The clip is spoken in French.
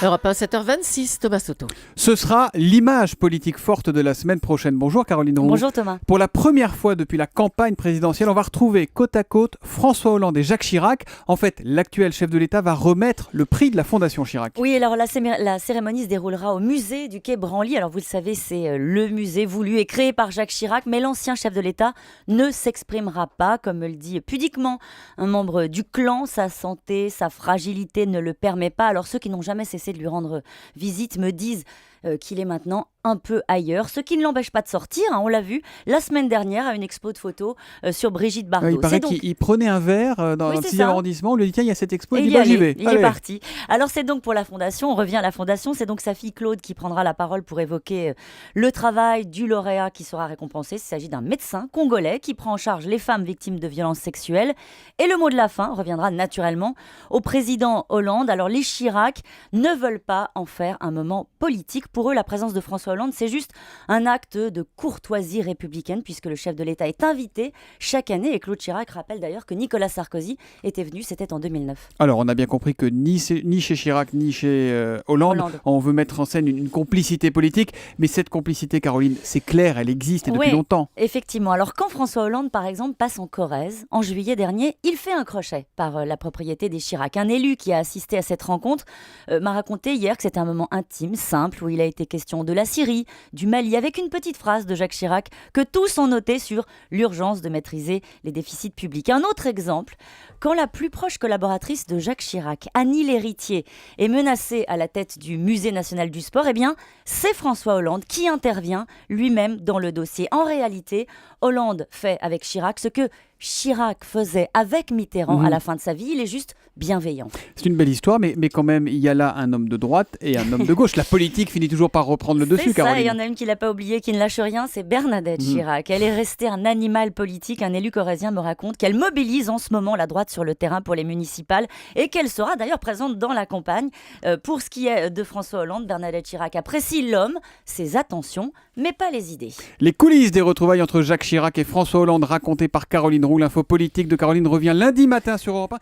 Europe 1, 7h26, Thomas Soto. Ce sera l'image politique forte de la semaine prochaine. Bonjour Caroline Roux. Bonjour Thomas. Pour la première fois depuis la campagne présidentielle, on va retrouver côte à côte François Hollande et Jacques Chirac. En fait, l'actuel chef de l'État va remettre le prix de la Fondation Chirac. Oui, alors la cérémonie se déroulera au musée du Quai Branly. Alors vous le savez, c'est le musée voulu et créé par Jacques Chirac, mais l'ancien chef de l'État ne s'exprimera pas, comme le dit pudiquement un membre du clan. Sa santé, sa fragilité ne le permet pas. Alors ceux qui n'ont jamais cessé de lui rendre visite me disent qu'il est maintenant un peu ailleurs, ce qui ne l'empêche pas de sortir, hein, on l'a vu la semaine dernière à une expo de photos sur Brigitte Bardot. Il paraît qu'il prenait un verre dans le 6e arrondissement, on lui dit tiens il y a cette expo, il dit j'y vais. Il est parti. Alors c'est donc pour la Fondation, on revient à la Fondation, c'est donc sa fille Claude qui prendra la parole pour évoquer le travail du lauréat qui sera récompensé. Il s'agit d'un médecin congolais qui prend en charge les femmes victimes de violences sexuelles. Et le mot de la fin reviendra naturellement au président Hollande. Alors les Chirac ne veulent pas en faire un moment politique. Pour eux, la présence de François Hollande, c'est juste un acte de courtoisie républicaine puisque le chef de l'État est invité chaque année. Et Claude Chirac rappelle d'ailleurs que Nicolas Sarkozy était venu, c'était en 2009. Alors on a bien compris que ni chez Chirac ni chez Hollande, on veut mettre en scène une complicité politique. Mais cette complicité, Caroline, c'est clair, elle existe et depuis longtemps. Effectivement. Alors quand François Hollande, par exemple, passe en Corrèze, en juillet dernier, il fait un crochet par la propriété des Chirac. Un élu qui a assisté à cette rencontre m'a raconté hier que c'était un moment intime, simple, où il a été question de la Syrie, du Mali, avec une petite phrase de Jacques Chirac que tous ont noté sur l'urgence de maîtriser les déficits publics. Un autre exemple, quand la plus proche collaboratrice de Jacques Chirac, Annie L'Héritier, est menacée à la tête du Musée national du sport, eh bien, c'est François Hollande qui intervient lui-même dans le dossier. En réalité, Hollande fait avec Chirac ce que Chirac faisait avec Mitterrand à la fin de sa vie. Il est juste bienveillant. C'est une belle histoire, mais quand même, il y a là un homme de droite et un homme de gauche. La politique finit toujours par reprendre le dessus, Caroline. Il y en a une qui l'a pas oublié, qui ne lâche rien, c'est Bernadette Chirac. Elle est restée un animal politique. Un élu corrézien me raconte qu'elle mobilise en ce moment la droite sur le terrain pour les municipales et qu'elle sera d'ailleurs présente dans la campagne. Pour ce qui est de François Hollande, Bernadette Chirac apprécie l'homme, ses attentions, mais pas les idées. Les coulisses des retrouvailles entre Jacques Chirac et François Hollande racontées par Caroline Roux. L'info politique de Caroline revient lundi matin sur Europe 1.